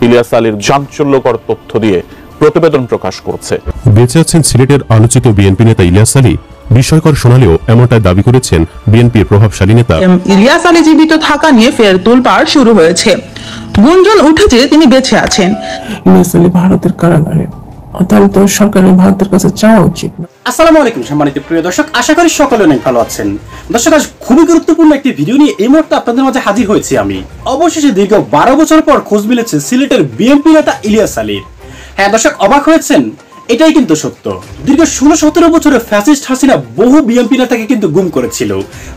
ইলিয়াস আলীর চাঞ্চল্যকর তথ্য দিয়ে প্রতিবেদন প্রকাশ করছে। বেঁচে আছেন সিলেটের আলোচিত বিএনপি নেতা ইলিয়াস আলী। বিস্ময়কর শোনালেও এমনটাই দাবি করেছেন বিএনপির প্রভাবশালী নেতা। ইলিয়াস আলী জীবিত থাকা নিয়ে ফের তোলপাড় শুরু হয়েছে। গুঞ্জন উঠেছে তিনি বেঁচে আছেন। ইলিয়াস আলী ভারতের কারাগারে, তাহলে তো সরকারের ভারতের কাছে চাওয়া উচিত। আসসালামু আলাইকুম সম্মানিত প্রিয় দর্শক, আশা করি সকলে অনেক ভালো আছেন। দর্শক, আজ খুবই গুরুত্বপূর্ণ একটি ভিডিও নিয়ে এই মুহূর্তে আপনাদের মাঝে হাজির হয়েছি আমি। অবশেষে দীর্ঘ 12 বছর পর খোঁজ মিলেছে সিলেটের বিএনপি নেতা ইলিয়াস আলীর। হ্যাঁ দর্শক, অবাক হয়েছেন? এটাই কিন্তু সত্য। দীর্ঘ 16-17 বছরে ফ্যাসিস্ট হাসিনা বহু বিএনপি নেতাকে কিন্তু গুম করেছিল,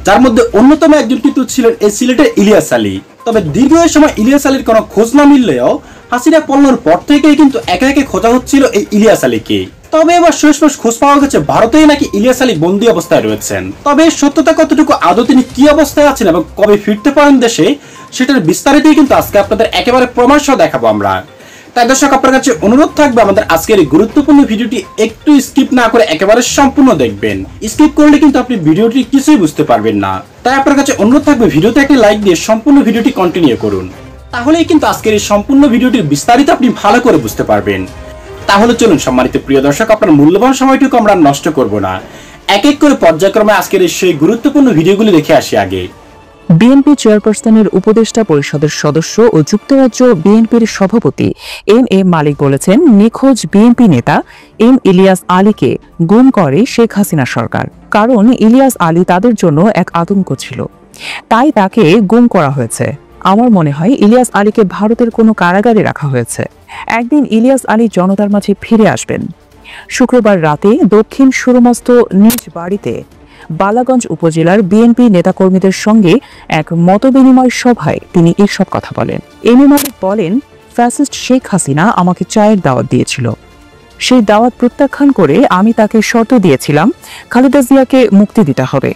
যার মধ্যে অন্যতম একজন কিন্তু ছিলেন এই সিলেটের ইলিয়াস আলী। তবে দীর্ঘ সময় ইলিয়াস আলীর কোনো খোঁজ না মিললেও হাসিনা পল্লর পর থেকেই কিন্তু একে একে খোঁজা হচ্ছিল এই ইলিয়াস আলীকে। তবে এবার শেষমেশ খোঁজ পাওয়া গেছে ভারতেই নাকি ইলিয়াস আলী বন্দী অবস্থায় রয়েছেন। তবে সত্যতা কতটুকু, আদৌ তিনি কি অবস্থায় আছেন এবং কবে ফিরতে পারেন দেশে, সেটার বিস্তারিতই কিন্তু আজকে আপনাদের একেবারে প্রমাণ সহ দেখাবো আমরা। তাই দর্শক, আপনার কাছে অনুরোধ থাকবে আমাদের আজকের এই গুরুত্বপূর্ণ ভিডিওটি একটু স্কিপ না করে একেবারে সম্পূর্ণ দেখবেন। স্কিপ করলে কিন্তু আপনি ভিডিওটি কিছুই বুঝতে পারবেন না। তাই আপনার কাছে অনুরোধ থাকবে ভিডিওতে একটি লাইক দিয়ে সম্পূর্ণ ভিডিওটি কন্টিনিউ করুন, তাহলেই কিন্তু আজকের এই সম্পূর্ণ ভিডিওটির বিস্তারিত আপনি ভালো করে বুঝতে পারবেন। তাহলে চলুন সম্মানিত প্রিয় দর্শক, আপনার মূল্যবান সময়টুকু আমরা নষ্ট করব না, এক এক করে পর্যায়ক্রমে আজকের সেই গুরুত্বপূর্ণ ভিডিওগুলি দেখে আসি আগে। বিএনপি চেয়ারপারসনের উপদেষ্টা পরিষদের সদস্য ও যুক্তরাজ্য বিএনপির সভাপতি এম এ মালিক বলেছেন, নিখোঁজ বিএনপি নেতা এম ইলিয়াস আলীকে গুম করে শেখ হাসিনা সরকার। কারণ ইলিয়াস আলী তাদের জন্য এক আতঙ্ক ছিল, তাই তাকে গুম করা হয়েছে। আমার মনে হয় ইলিয়াস আলীকে ভারতের কোনো কারাগারে রাখা হয়েছে। একদিন ইলিয়াস আলী জনতার মাঝে ফিরে আসবেন। শুক্রবার রাতে দক্ষিণ সুরমস্ত নিজ বাড়িতে বালাগঞ্জ উপজেলার বিএনপি নেতাকর্মীদের সঙ্গে এক মতবিনিময় সভায় তিনি এসব কথা বলেন। এম এ মালিক বলেন, ফ্যাসিস্ট শেখ হাসিনা আমাকে চায়ের দাওয়াত দিয়েছিল। সেই দাওয়াত প্রত্যাখ্যান করে আমি তাকে শর্ত দিয়েছিলাম খালেদা জিয়াকে মুক্তি দিতে হবে।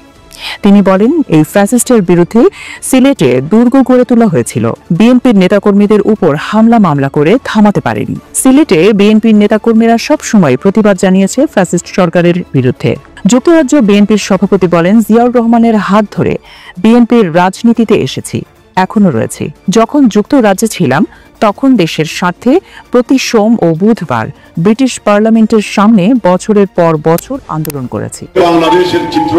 তিনি বলেন, এই ফ্যাসিস্টের বিরুদ্ধে সিলেটে দুর্গ গড়ে তোলা হয়েছিল। বিএনপির নেতাকর্মীদের উপর হামলা মামলা করে থামাতে পারেনি। সিলেটে বিএনপির নেতাকর্মীরা সব সময় প্রতিবাদ জানিয়েছে ফ্যাসিস্ট সরকারের বিরুদ্ধে। যুক্তরাজ্য বিএনপির সভাপতি বলেন, জিয়াউর রহমানের হাত ধরে বিএনপির রাজনীতিতে এসেছি, এখনো রয়েছে। যখন যুক্তরাজ্যে ছিলাম তখন দেশের স্বার্থে প্রতি সোম ও বুধবার ব্রিটিশ পার্লামেন্টের সামনে বছরের পর বছর আন্দোলন করেছি। বাংলাদেশের চিত্র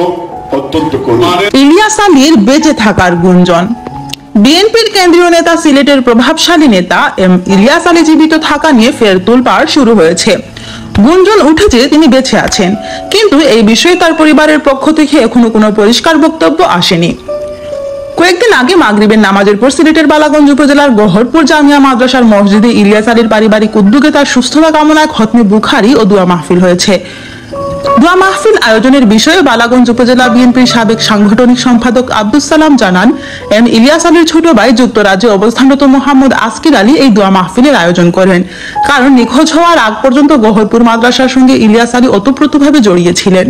অত্যন্ত করুণ। ইলিয়াস আলীর বেঁচে থাকার গুঞ্জন। বিএনপির কেন্দ্রীয় নেতা সিলেটের প্রভাবশালী নেতা এম ইলিয়াস আলী জীবিত থাকা নিয়ে ফের তোলপাড় শুরু হয়েছে। গুঞ্জন উঠেছে তিনি বেঁচে আছেন, কিন্তু এই বিষয়ে তার পরিবারের পক্ষ থেকে এখনো কোনো পরিষ্কার বক্তব্য আসেনি। কয়েকদিন আগে মাগরিবের নামাজের পর সিলেটের বালাগঞ্জ উপজেলার গহরপুর জামিয়া মাদ্রাসার মসজিদে ইলিয়াস আলীর পারিবারিক উদ্যোগে তার সুস্থতা কামনায় খতমে বুখারি ও দোয়া মাহফিল হয়েছে। দোয়া মাহফিল আয়োজনের বিষয়ে বালাগঞ্জ উপজেলা বিএনপির সাবেক সাংগঠনিক সম্পাদক আব্দুস সালাম জানান, এম ইলিয়াস আলীর ছোট ভাই যুক্তরাজ্যে অবস্থানরত মোহাম্মদ আসকির আলী এই দোয়া মাহফিলের আয়োজন করেন। কারণ নিখোঁজ হওয়ার আগ পর্যন্ত গহরপুর মাদ্রাসার সঙ্গে ইলিয়াস আলী ওতপ্রোতভাবে জড়িয়েছিলেন।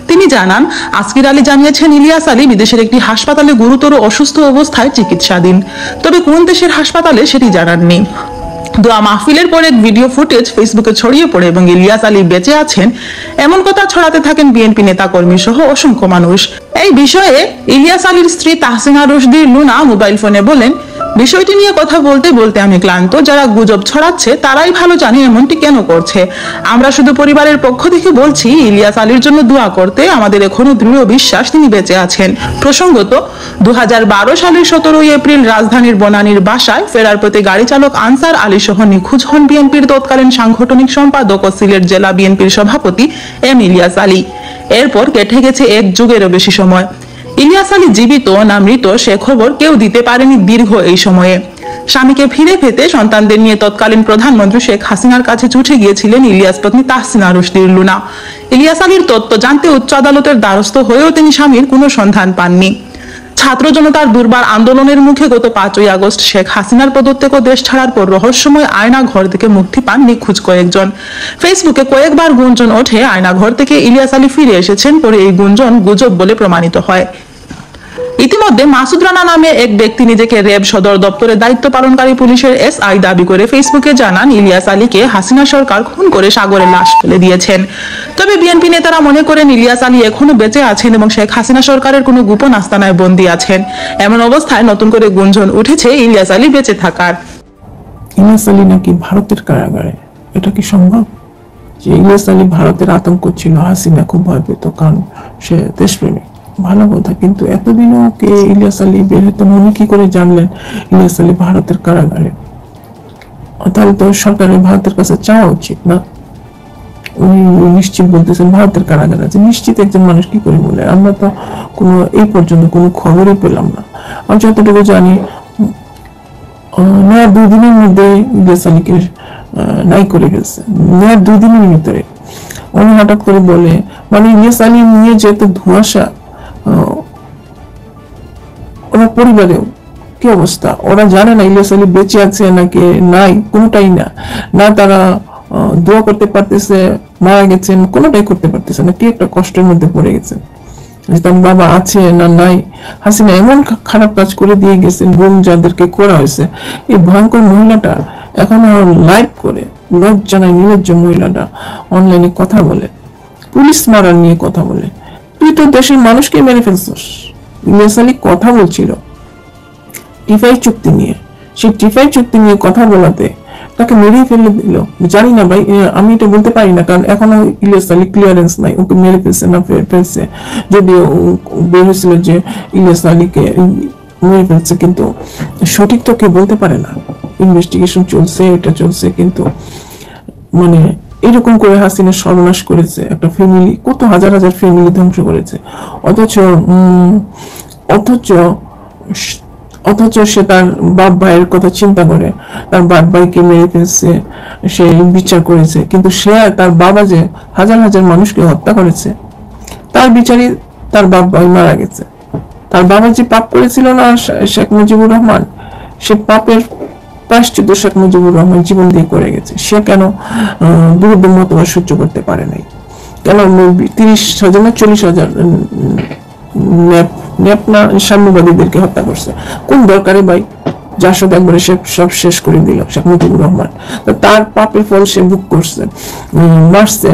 তিনি জানান, আসকির আলী জানিয়েছেন ইলিয়াস আলী বিদেশের একটি হাসপাতালে গুরুতর অসুস্থ অবস্থায় চিকিৎসাধীন, তবে কোন দেশের হাসপাতালে সেটি জানাননি। দোয়া মাহফিলের পর এক ভিডিও ফুটেজ ফেসবুকে ছড়িয়ে পড়ে এবং ইলিয়াস আলী বেঁচে আছেন এমন কথা ছড়াতে থাকেন বিএনপি নেতাকর্মী সহ অসংখ্য মানুষ। এই বিষয়ে ইলিয়াস আলীর স্ত্রী তাহসিনা রশদি লুনা মোবাইল ফোনে বলেন, বিষয়টি নিয়ে কথা বলতে বলতে আমি ক্লান্ত। যারা গুজব ছড়াচ্ছে তারাই ভালো জানে এমনটি কেন করছে। আমরা শুধু পরিবারের পক্ষ থেকে বলছি, ইলিয়াস আলীর জন্য দোয়া করতে। আমাদের এখনো দৃঢ় বিশ্বাস তিনি বেঁচে আছেন। প্রসঙ্গত, 2012 সালের 17 এপ্রিল রাজধানীর বনানীর বাসায় ফেরার পথে গাড়ি চালক আনসার আলী সহ নিখোঁজ হন বিএনপির তৎকালীন সাংগঠনিক সম্পাদক ও সিলেট জেলা বিএনপির সভাপতি এম ইলিয়াস আলী। এরপর কেটে গেছে এক যুগেরও বেশি সময়। ইলিয়াস আলী জীবিত না মৃত সে খবর কেউ দিতে পারেনি দীর্ঘ এই সময়ে। স্বামীকে ফিরে পেতে সন্তানদের নিয়ে তৎকালীন প্রধানমন্ত্রী শেখ হাসিনার কাছে ছুটে গিয়েছিলেন ইলিয়াস পত্নী তাহসিনা রশদি লুনা। ইলিয়াস আলীর তথ্য জানতে উচ্চ আদালতের দ্বারস্থ হয়েও তিনি স্বামীর কোনো সন্ধান পাননি। ছাত্র জনতার দুর্বার আন্দোলনের মুখে গত 5ই আগস্ট শেখ হাসিনার পদত্যাগ ও দেশ ছাড়ার পর রহস্যময় আয়না ঘর থেকে মুক্তি পান নিখোঁজ কয়েকজন। ফেসবুকে কয়েকবার গুঞ্জন ওঠে আয়না ঘর থেকে ইলিয়াস আলী ফিরে এসেছেন, পরে এই গুঞ্জন গুজব বলে প্রমাণিত হয়। ইতিমধ্যে মাসুদ রানা নামে এক ব্যক্তি নিজেকে র্যাব সদর দপ্তরের দায়িত্ব পালনকারী পুলিশের এসআই দাবি করে ফেসবুকে জানান, ইলিয়াস আলীকে হাসিনা সরকার খুন করে সাগরে লাশ ফেলে দিয়েছেন। তবে বিএনপি নেতারা মনে করেন ইলিয়াস আলী এখনো বেঁচে আছেন এবং শেখ হাসিনা সরকারের কোনো গোপন আস্তানায় বন্দী আছেন। এমন অবস্থায় নতুন করে গুঞ্জন উঠেছে ইলিয়াস আলী বেঁচে থাকার। ইলিয়াস আলী নাকি ভারতের কারাগারে। এটা কি সম্ভব? যে ইলিয়াস আলী ভারতের আতঙ্ক ছিল, হাসিনা খুব ভয় পেত কারণ সে দেশপ্রেমিক, ভালো কথা, কিন্তু এতদিনও কে ইলিয়াস আলী বের হতেন, উনি কি করে জানলেন ইলিয়াস আলী ভারতের কারাগারে? তাহলে তো সরকারের ভারতের কাছে চাওয়া উচিত না? উনি নিশ্চিত বলতেছেন ভারতের কারাগার আছে, নিশ্চিত একজন মানুষ কি করে বলে? আমরা তো কোনো এই পর্যন্ত কোনো খবরই পেলাম না। আমি যতটুকু জানি নেয়ার 2 দিনের মধ্যে ইলিয়াস আলীকে নাই করে ফেলছে, নেয়ার 2 দিনের ভিতরে। উনি হঠাৎ করে বলে, মানে ইলিয়াস আলী নিয়ে যেহেতু ধোঁয়াশা, ওরা পরিবারেও কি অবস্থা, ওরা জানে না ইলিয়াস আলী বেঁচে আছে নাকি নাই, কোনোটাই না। না তারা দোয়া করতে পারতেছে মারা গেছেন, কোনোটাই করতে পারতেছে না। কি একটা কষ্টের মধ্যে পড়ে গেছেন যে তার বাবা আছে না নাই। হাসিনা এমন খারাপ কাজ করে দিয়ে গেছেন, গুম যাদেরকে করা হয়েছে। এই ভয়ঙ্কর মহিলাটা এখন লাইভ করে লজ্জানায় নির্লজ্জ মহিলাটা অনলাইনে কথা বলে, পুলিশ মারার নিয়ে কথা বলে। তুই তো দেশের মানুষকে মেরে ফেলছিস। ইলিয়াস আলী কথা বলছিল টিফাই চুক্তি নিয়ে, সেই টিফাই চুক্তি নিয়ে কথা বলাতে তাকে মেরেই ফেলে দিল। জানি না ভাই, আমি এটা বলতে পারি না, কারণ এখনো ইলিয়াস আলী ক্লিয়ারেন্স নাই ওকে মেরে ফেলছে না ফেলছে। যদিও বের হয়েছিল যে ইলিয়াস আলীকে মেরে ফেলছে, কিন্তু সঠিক তো কেউ বলতে পারে না। ইনভেস্টিগেশন চলছে, এটা চলছে, কিন্তু মানে এরকম করে হাসিনা সর্বনাশ করেছে একটা ফ্যামিলি, কত হাজার হাজার ফ্যামিলি ধ্বংস করেছে। অথচ সে তার বাপ ভাইয়ের কথা চিন্তা করে তার বাপ ভাইকে মেরে ফেলছে, সে বিচার করেছে। কিন্তু সে তার বাবা যে হাজার হাজার মানুষকে হত্যা করেছে, তার বিচারই তার বাপ ভাই মারা গেছে। তার বাবা যে পাপ করেছিল না শেখ মুজিবুর রহমান, সে পাপের প্রায়শ্চিত্ত শেখ মুজিবুর রহমান জীবন দিয়ে করে গেছে। সে কেন বিরুদ্ধ মতবাদ সহ্য করতে পারে নাই? কেন 30,000 না 40,000 সাম্যবাদীদেরকে হত্যা করছে? কোন দরকারে ভাই? যার সাথে একবারে সব শেষ করে দিল শেখ মুজিবুর রহমান। তার পাপের ফল সে ভোগ করছে, মারছে,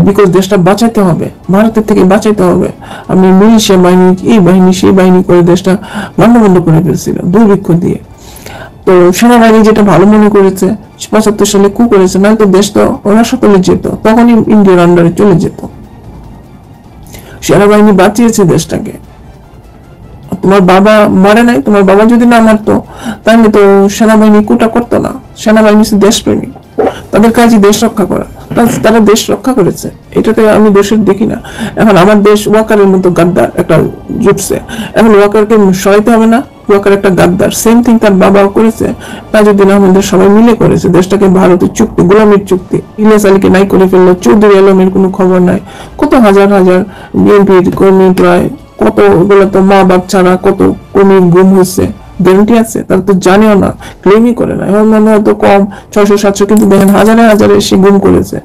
বিকজ দেশটা বাঁচাইতে হবে, ভারতের থেকে বাঁচাইতে হবে। আমি মিলিশিয়া বাহিনী, এই বাহিনী সেই বাহিনী করে দেশটা বন্ধ করে ফেলছিল দুর্ভিক্ষ দিয়ে। তো সেনাবাহিনী যেটা ভালো মনে করেছে, 75 সালে কু করেছে, না তো দেশ তো ওরা সকলে যেত, তখনই ইন্ডিয়ার আন্ডারে চলে যেত। সেনাবাহিনী বাঁচিয়েছে দেশটাকে। তোমার বাবা মারে নাই, তোমার বাবা যদি না মারতো তাহলে তো সেনাবাহিনী কুটা করতো না। সেনাবাহিনী দেশপ্রেমী, তাদের কাজই দেশ রক্ষা করা, তারা দেশ রক্ষা করেছে, এটাতে আমি দোষের দেখি না। এখন আমার দেশ ওয়াকারের মতো গাদ্দার একটা জুটছে, এখন ওয়াকারকে সরাইতে হবে না? ওয়াকার একটা গাদ্দার, সেম থিং তার বাবাও করেছে, তাজউদ্দিন আহমেদের সবাই মিলে করেছে। দেশটাকে ভারতের চুক্তি, গোলামীর চুক্তি। ইলিয়াস আলীকে নাই করে ফেললো, চৌধুরী আলমের কোনো খবর নাই। কত হাজার হাজার বিএনপির কর্মী, প্রায় কতগুলো তো মা বাপ ছাড়া কত কর্মীর গুম হয়েছে, গ্যারান্টি আছে? তারা তো জানেও না, ক্লেমই করে না। এমন মনে হয়তো কম 600-700, কিন্তু দেখেন হাজারে হাজারে সে গুম করেছে।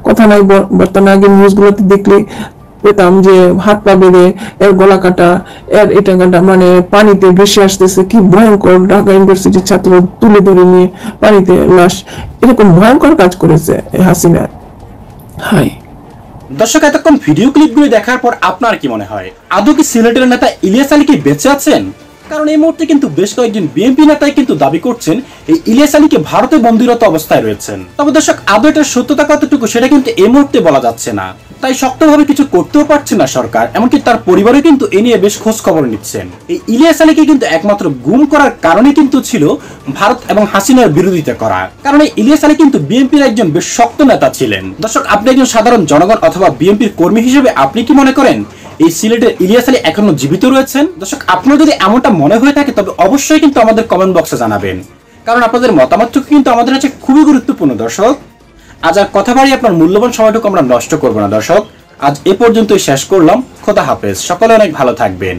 কথা নাই বর্তমানে, আগে নিউজগুলোতে দেখলে পেতাম যে হাত পা বেঁধে এর গলা কাটা, এর এটা কাটা, মানে পানিতে ভেসে আসতেছে। কি ভয়ঙ্কর! ঢাকা ইউনিভার্সিটির ছাত্র তুলে ধরে নিয়ে পানিতে লাশ, এরকম ভয়ঙ্কর কাজ করেছে হাসিনা। হাই দর্শক, এতক্ষণ ভিডিও ক্লিপগুলো দেখার পর আপনার কি মনে হয়, আদৌ কি সিলেটের নেতা ইলিয়াস আলী কি বেঁচে আছেন? কারণ এই মুহূর্তে কিন্তু বেশ কয়েকজন বিএনপি নেতাই কিন্তু দাবি করছেন এই ইলিয়াস আলীকে ভারতে বন্দিরত অবস্থায় রয়েছেন। তবে দর্শক, আদৌ এটার সত্যতা কতটুকু সেটা কিন্তু এই মুহূর্তে বলা যাচ্ছে না, তাই শক্তভাবে কিছু করতেও পারছে না সরকার। এমনকি তার পরিবারও কিন্তু এ নিয়ে বেশ খোঁজ খবর নিচ্ছেন। এই ইলিয়াস আলীকে কিন্তু একমাত্র গুম করার কারণে কিন্তু ছিল ভারত এবং হাসিনার বিরোধিতা করা, কারণ এই ইলিয়াস আলী কিন্তু বিএনপির একজন বেশ শক্ত নেতা ছিলেন। দর্শক, আপনি একজন সাধারণ জনগণ অথবা বিএনপির কর্মী হিসেবে আপনি কি মনে করেন এই সিলেটের ইলিয়াস আলী এখনো জীবিত রয়েছেন? দর্শক, আপনার যদি এমনটা মনে হয়ে থাকে তবে অবশ্যই কিন্তু আমাদের কমেন্ট বক্সে জানাবেন, কারণ আপনাদের মতামতটুকু কিন্তু আমাদের কাছে খুবই গুরুত্বপূর্ণ। দর্শক, আজ আর কথা বাড়িয়ে আপনার মূল্যবান সময়টুকু আমরা নষ্ট করবো না। দর্শক, আজ এ পর্যন্তই শেষ করলাম। খোদা হাফেজ, সকলে অনেক ভালো থাকবেন।